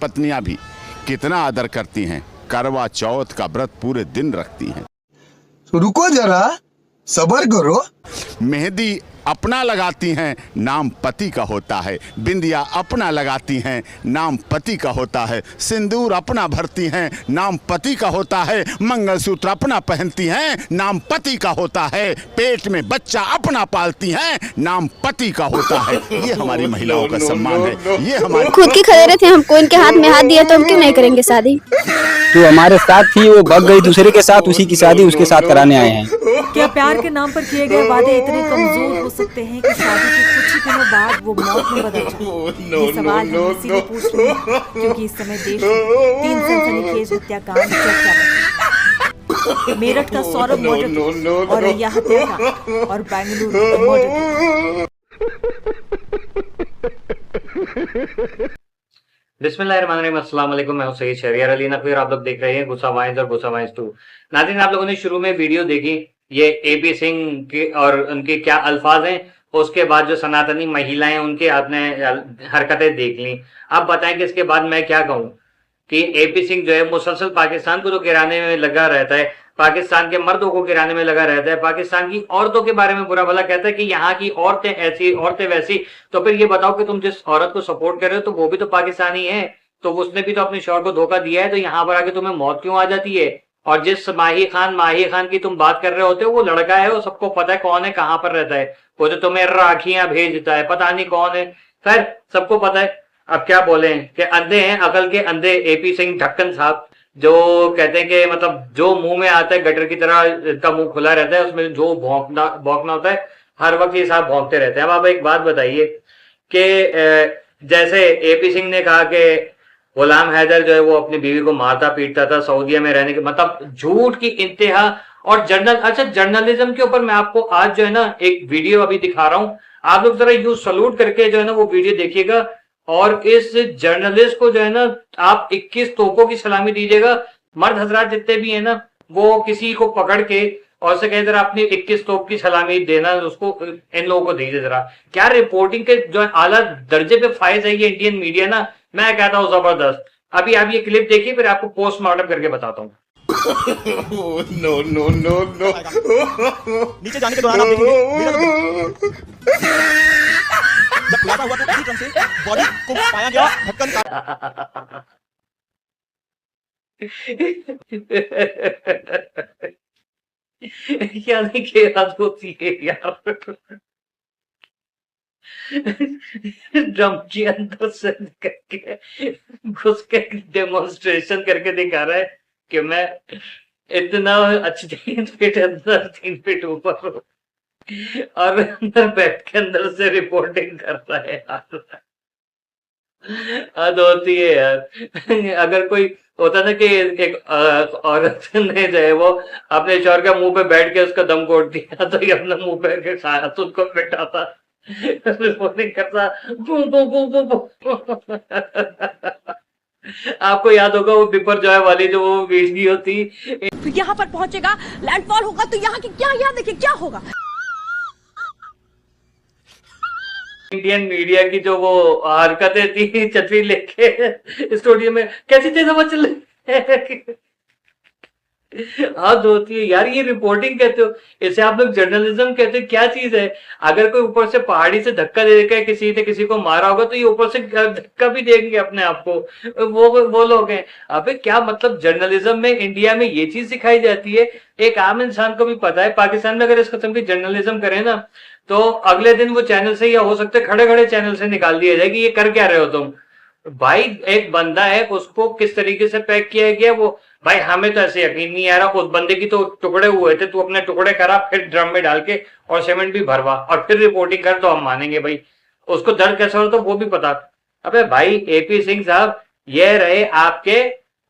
पत्नियां भी कितना आदर करती हैं। करवा चौथ का व्रत पूरे दिन रखती हैं। रुको जरा, सब्र करो। मेहंदी अपना लगाती हैं, नाम पति का होता है। बिंदिया अपना लगाती हैं, नाम पति का होता है। सिंदूर अपना भरती हैं, नाम पति का होता है। मंगलसूत्र अपना पहनती हैं, नाम पति का होता है। पेट में बच्चा अपना पालती हैं, नाम पति का होता है। ये हमारी महिलाओं का सम्मान है। ये हमारे खुद की खड़े थे, हमको इनके हाथ में हाथ दिया तो हम क्यों नहीं करेंगे शादी। तो हमारे साथ थी, वो भाग गई दूसरे के साथ, उसी की शादी उसके साथ कराने आए हैं। क्या प्यार के नाम पर किए गए वादे इतने कमजोर हो सकते हैं कि शादी के कुछ ही दिनों बाद वो मौत में बदल जाए? ये सवाल हम इसीलिए पूछ रहे हैं क्योंकि इस समय देश में 3 सनसनीखेज हत्याकांड चर्चा में। मेरठ का सौरभ मर्डर और रैया हत्याकांड और बेंगलुरु मर्डर। बिस्मिल्लाहिर्रहमानिर्रहीम, अस्सलाम वालेकुम। मैं हूं सईद शहरियार अली नकवी और आप लोग देख रहे हैं गुस्सा वाइंस और गुस्सा वाइंस 2। नाज़रीन, आप लोगों ने शुरू में वीडियो देखी, ये एपी सिंह के और उनके क्या अल्फाज हैं। उसके बाद जो सनातनी महिलाएं उनके आपने हरकतें देख ली। अब बताएं कि इसके बाद मैं क्या कहूं कि एपी सिंह जो है मुसलसल पाकिस्तान को तो गिराने में लगा रहता है, पाकिस्तान के मर्दों को गिराने में लगा रहता है, पाकिस्तान की औरतों के बारे में बुरा भला कहता है कि यहाँ की औरतें ऐसी औरतें वैसी। तो फिर ये बताओ कि तुम जिस औरत को सपोर्ट कर रहे हो तो वो भी तो पाकिस्तानी है, तो उसने भी तो अपने शौहर को धोखा दिया है, तो यहाँ पर आके तुम्हें मौत क्यों आ जाती है। और जिस माही खान की तुम बात कर रहे होते हो वो लड़का है, वो सबको पता है कौन है, कहाँ पर रहता है। वो जो तुम्हें राखियां भेजता है, पता नहीं कौन है, खैर सबको पता है। अब क्या बोले कि अंधे हैं, अकल के अंधे एपी सिंह ढक्कन साहब, जो कहते हैं कि मतलब जो मुंह में आता है गटर की तरह इसका मुंह खुला रहता है, उसमें जो भौंकना होता है हर वक्त ये साहब भौंकते रहते हैं। अब आप एक बात बताइए कि जैसे एपी सिंह ने कहा कि गुलाम हैदर जो है वो अपनी बीवी को मारता पीटता था सऊदीया में रहने के, मतलब झूठ की इंतहा। और जर्नलिज्म के ऊपर मैं आपको आज जो है ना एक वीडियो अभी दिखा रहा हूं, आप लोग जरा यू सलूट करके जो है ना वो वीडियो देखिएगा और इस जर्नलिस्ट को जो है ना आप 21 तोपों की सलामी दीजिएगा। मर्द हजरात जितने भी है ना वो किसी को पकड़ के और से कहे जरा अपनी 21 तोप की सलामी देना उसको, इन लोगों को दीजिए जरा। क्या रिपोर्टिंग के जो आला दर्जे पे फायज है ये इंडियन मीडिया ना, मैं कहता हूं जबरदस्त। अभी आप ये क्लिप देखिए, फिर आपको पोस्टमार्टम करके बताता हूं। No no no no. नीचे जाने के दौरान आप देखेंगे जब खुलासा हुआ तो उसी क्रम से बॉडी को पाया गया ढक्कन का। क्या देखिए बात होती है यार, ड्रम के अंदर से करके घुस के डेमोन्स्ट्रेशन करके दिखा रहा है कि मैं इतना अच्छी 3 फीट अंदर 3 फीट ऊपर हूं और अंदर बैठ के अंदर से रिपोर्टिंग करता है यार। हद होती है यार। अगर कोई होता ना कि एक औरत ने जो है वो अपने शौहर के मुंह पे बैठ के उसका दम घोट दिया तो ये अपने मुंह पे के खाया तो उसको बैठाता रिपोर्टिंग करता। आपको याद होगा वो बिपर जॉय वाली जो वो वीडियो थी, तो यहाँ पर पहुंचेगा, लैंडफॉल होगा तो यहाँ की क्या, यहाँ देखिए क्या होगा। इंडियन मीडिया की जो वो हरकतें थी छतरी लेके स्टूडियो में, कैसी थी समझ चल हद होती है यार। ये रिपोर्टिंग कहते हो, इसे आप लोग जर्नलिज्म कहते हो, क्या चीज है। अगर कोई ऊपर से पहाड़ी से धक्का दे के किसी ने किसी को मारा होगा तो ये ऊपर से धक्का भी देंगे अपने आप को, वो लोग हैं। अबे क्या मतलब, जर्नलिज्म में इंडिया में ये चीज सिखाई जाती है। एक आम इंसान को भी पता है पाकिस्तान में अगर इस किस्म की जर्नलिज्म करें ना तो अगले दिन वो चैनल से, या हो सकता है खड़े खड़े चैनल से निकाल दिया जाए कि ये कर क्या रहे हो तुम। भाई एक बंदा है, उसको किस तरीके से पैक किया गया वो, भाई हमें तो ऐसे यकीन नहीं आ रहा। उस बंदे की तो टुकड़े हुए थे, तू अपने टुकड़े करा फिर ड्रम में डाल के और सीमेंट भी भरवा और फिर रिपोर्टिंग कर तो हम मानेंगे। भाई उसको दर्द कैसा हो तो वो भी पता। अबे भाई एपी सिंह साहब, ये रहे आपके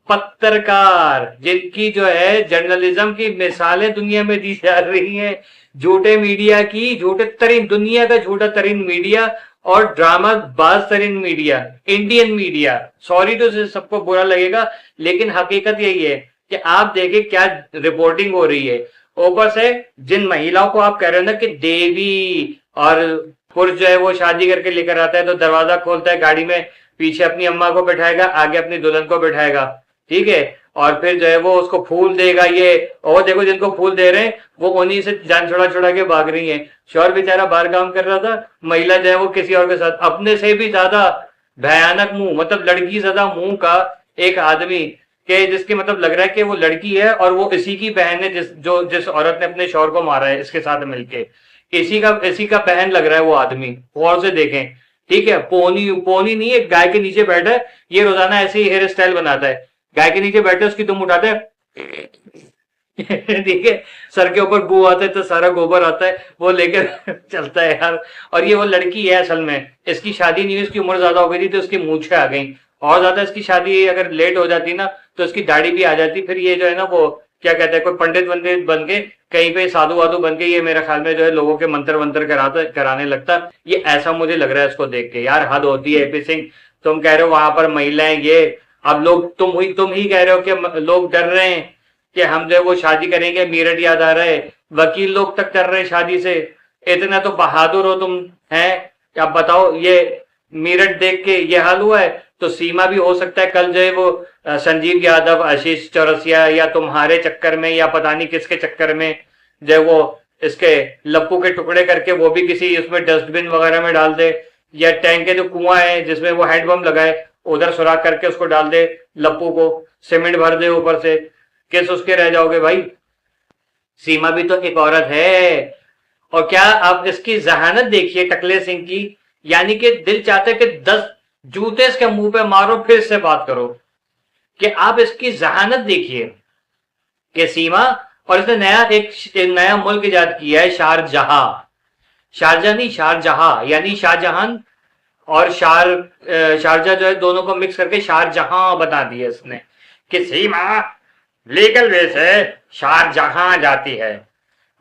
पत्रकार जिनकी जो है जर्नलिज्म की मिसालें दुनिया में दी जा रही हैं। झूठे मीडिया की, झूठे तरीन, दुनिया का झूठा तरीन मीडिया और ड्रामा बाज तरीन मीडिया, इंडियन मीडिया। सॉरी तो सबको बुरा लगेगा लेकिन हकीकत यही है कि आप देखिए क्या रिपोर्टिंग हो रही है। ऊपर से जिन महिलाओं को आप कह रहे हो ना कि देवी, और पुरुष जो है वो शादी करके लेकर आता है तो दरवाजा खोलता है गाड़ी में पीछे अपनी अम्मा को बैठाएगा, आगे अपनी दुल्हन को बैठाएगा, ठीक है। और फिर जो है वो उसको फूल देगा, ये और देखो जिनको फूल दे रहे हैं वो उन्हीं से जान छुड़ा छुड़ा के भाग रही है। शौहर बेचारा बाहर काम कर रहा था, महिला जो है वो किसी और के साथ, अपने से भी ज्यादा भयानक मुंह, मतलब लड़की ज्यादा मुंह का एक आदमी के, जिसकी मतलब लग रहा है कि वो लड़की है और वो इसी की बहन है, जिस औरत ने अपने शौहर को मारा है इसके साथ मिलके, इसी का बहन लग रहा है वो आदमी। और से देखें, ठीक है। पोनी नहीं है, गाय के नीचे बैठा है, ये रोजाना ऐसे ही हेयर स्टाइल बनाता है, गाय के नीचे बैठे उसकी दुम उठाते हैं ठीक है, सर के ऊपर गू आता है तो सारा गोबर आता है, वो लेकर चलता है यार। और ये वो लड़की है असल में, इसकी शादी नहीं हुई, इसकी उम्र ज्यादा हो गई थी तो इसकी मूंछें आ गई, और ज्यादा इसकी शादी अगर लेट हो जाती ना तो इसकी दाढ़ी भी आ जाती। फिर ये जो है ना वो क्या कहते हैं, कोई पंडित वंडित बन के कहीं पे साधु वाधु बन के ये मेरे ख्याल में जो है लोगों के मंत्र वंत्र कराने लगता, ये ऐसा मुझे लग रहा है इसको देख के। यार हद होती है एपी सिंह, तुम कह रहे हो वहां पर महिलाएं, ये अब लोग तुम ही कह रहे हो कि लोग डर रहे हैं कि हम जो है वो शादी करेंगे, मीरठ याद आ रहा है, वकील लोग तक डर रहे हैं शादी से, इतना तो बहादुर हो तुम हैं। अब बताओ, ये मीरठ देख के ये हाल हुआ है तो सीमा भी हो सकता है कल जो है वो संजीव यादव, आशीष चौरसिया या तुम्हारे चक्कर में या पता नहीं किसके चक्कर में जो है वो इसके लप्पू के टुकड़े करके वो भी किसी उसमें डस्टबिन वगैरह में डाल दे, या टैंक के जो कुआं है जिसमें वो हैंडपंप लगाए उधर सुराख करके उसको डाल दे, लप्पू को सीमेंट भर दे ऊपर से, किस उसके रह जाओगे भाई। सीमा भी तो एक औरत है। और क्या आप इसकी जहानत देखिए टकले सिंह की, यानी कि दिल चाहते कि 10 जूते इसके मुंह पे मारो फिर से बात करो, कि आप इसकी जहानत देखिए कि सीमा, और इसने एक नया मुल्क इजाद किया है, शारजा नहीं शारजहां, यानी शाहजहां और शारजा जो है दोनों को मिक्स करके शारजहां बता दिया इसने, कि सीमा लीगल वे से शारजहां जाती है,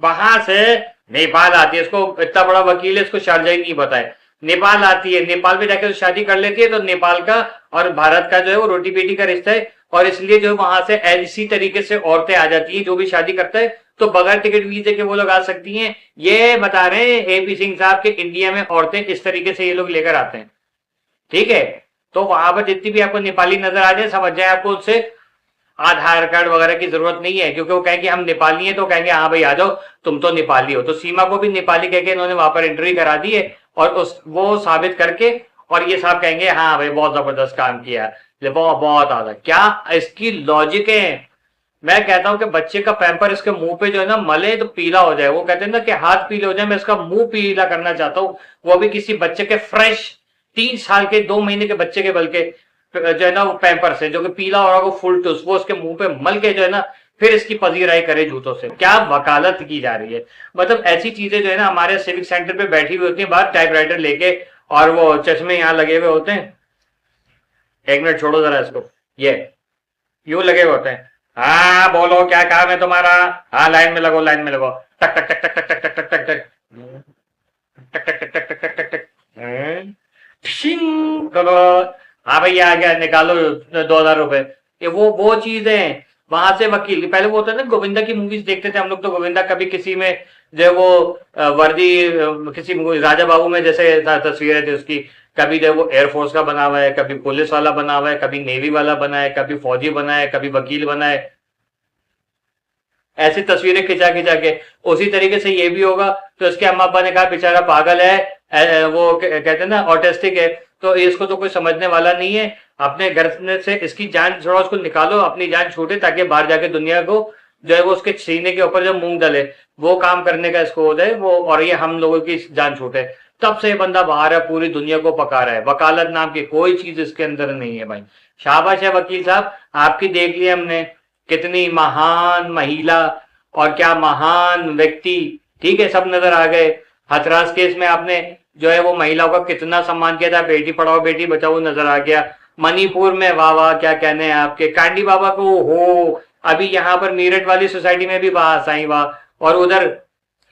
वहां से नेपाल आती है। इसको इतना बड़ा वकील है, इसको शारजा ही नहीं पता है। नेपाल आती है, नेपाल में जाकर शादी कर लेती है, तो नेपाल का और भारत का जो है वो रोटी बेटी का रिश्ता है, और इसलिए जो वहां से इसी तरीके से औरतें आ जाती है, जो भी शादी करता है तो बगैर टिकट वीजे के वो लोग आ सकती हैं। ये बता रहे हैं एपी सिंह साहब के इंडिया में औरतें इस तरीके से ये लोग लेकर आते हैं, ठीक है। तो वहां पर जितनी भी आपको नेपाली नजर आ जाए समझ जाए आपको उससे आधार कार्ड वगैरह की जरूरत नहीं है, क्योंकि वो कहेंगे हम नेपाली हैं तो कहेंगे हाँ भाई आ जाओ तुम तो नेपाली हो। तो सीमा को भी नेपाली कहकर इन्होंने वहां पर एंट्री करा दी है, और वो साबित करके, और ये साहब कहेंगे हाँ भाई बहुत जबरदस्त काम किया, बहुत आधा। क्या इसकी लॉजिक है। मैं कहता हूं कि बच्चे का पैम्पर इसके मुंह पे जो है ना मले तो पीला हो जाए, वो कहते हैं ना कि हाथ पीले हो जाए, मैं इसका मुंह पीला करना चाहता हूँ, वो भी किसी बच्चे के फ्रेश 3 साल के 2 महीने के बच्चे के बल्कि जो है ना वो पैम्पर से जो कि पीला हो रहा हो फुल टूस, वो उसके मुंह पे मल के जो है ना फिर इसकी पजीराई करे जूतों से। क्या वकालत की जा रही है। मतलब ऐसी चीजें जो है ना हमारे सिविक सेंटर पे बैठी हुई होती है बाहर टाइपराइटर लेके, और वो चश्मे यहाँ लगे हुए होते हैं, 1 मिनट छोड़ो जरा इसको, ये यूं लगे हुए होते हैं, हाँ बोलो क्या काम है तुम्हारा, हाँ लाइन में लगो टक टक टक टक टक टक टक टक टक टक टक टक टक टक टक टक टक, हाँ भैया आ गया निकालो 2000 रुपए। ये वो चीजें वहां से वकील, पहले वो होता है ना गोविंदा की मूवीज देखते थे हम लोग, तो गोविंदा कभी किसी में जो है वो वर्दी, किसी राजा बाबू में जैसे तस्वीरें थी उसकी, कभी जो वो एयरफोर्स का बना हुआ है, कभी पुलिस वाला बना हुआ है, कभी नेवी वाला बना है, कभी फौजी बना है, कभी वकील बना है, ऐसी तस्वीरें खिंचा के। उसी तरीके से ये भी होगा। तो इसके अम्मा अब्बा ने कहा बेचारा पागल है, वो कहते हैं ना ऑटिस्टिक है, तो इसको तो कोई समझने वाला नहीं है, अपने घर से इसकी जान थोड़ा उसको निकालो, अपनी जान छूटे, ताकि बाहर जाके दुनिया को जो है वो उसके सीने के ऊपर जो मूंग डाले वो काम करने का इसको हो जाए वो, और ये हम लोगों की जान छूटे। तब से ये बंदा बाहर है, पूरी दुनिया को पका रहा है। वकालत नाम की कोई चीज इसके अंदर नहीं है भाई। शाबाश है वकील साहब, आपकी देख लिया हमने, कितनी महान महिला और क्या महान व्यक्ति, ठीक है, सब नजर आ गए। हथरास केस में आपने जो है वो महिलाओं का कितना सम्मान किया था, बेटी पढ़ाओ बेटी बचाओ नजर आ गया। मणिपुर में वाह वाह क्या कहने हैं आपके, कांडी बाबा को हो, अभी यहाँ पर मीरठ वाली सोसाइटी में भी वाह साईं वाह, और उधर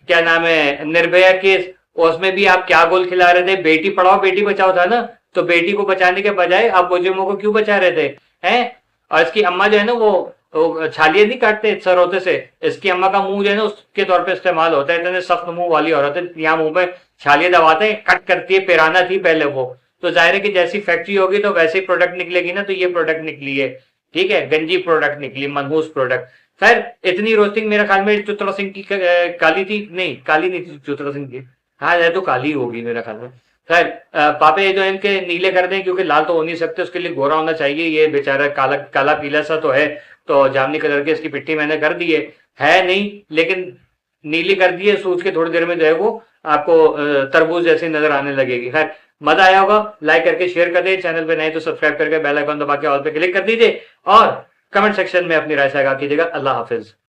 क्या नाम है निर्भया केस, उसमें भी आप क्या गोल खिला रहे थे, बेटी पढ़ाओ बेटी बचाओ था ना, तो बेटी को बचाने के बजाय आप मुजरिमों को क्यों बचा रहे थे हैं। और इसकी अम्मा जो है ना वो छालियां नहीं काटते सरोते से, इसकी अम्मा का मुंह जो है ना उसके तौर पे इस्तेमाल होता है, इतने सख्त मुंह वाली औरत है, यहाँ मुंह पे छालियां दबाते हैं, कट करती है, पिराना थी पहले वो, तो जाहिर है कि जैसी फैक्ट्री होगी तो वैसी प्रोडक्ट निकलेगी ना, तो ये प्रोडक्ट निकली है, ठीक है, गंजी प्रोडक्ट निकली, मनहूस प्रोडक्ट। खैर इतनी रोस्टिंग मेरे ख्याल में चुतरा सिंह की काली थी, नहीं काली नहीं थी चुतरा सिंह की, हाँ है तो काली होगी मेरे ख्याल में। खैर पापे जो इनके नीले कर दें, क्योंकि लाल तो हो नहीं सकते, उसके लिए गोरा होना चाहिए। ये बेचारा काला काला पीला सा तो है, तो जामनी कलर की इसकी पिट्टी मैंने कर दी है नहीं, लेकिन नीली कर दी है, सूझ के थोड़ी देर में जो है वो आपको तरबूज जैसी नजर आने लगेगी। खैर मजा आया होगा, लाइक करके शेयर कर दे, चैनल पे नए तो सब्सक्राइब करके बेल आइकन दबा के ऑल पे क्लिक कर दीजिए और कमेंट सेक्शन में अपनी राय साझा कीजिएगा। अल्लाह हाफिज।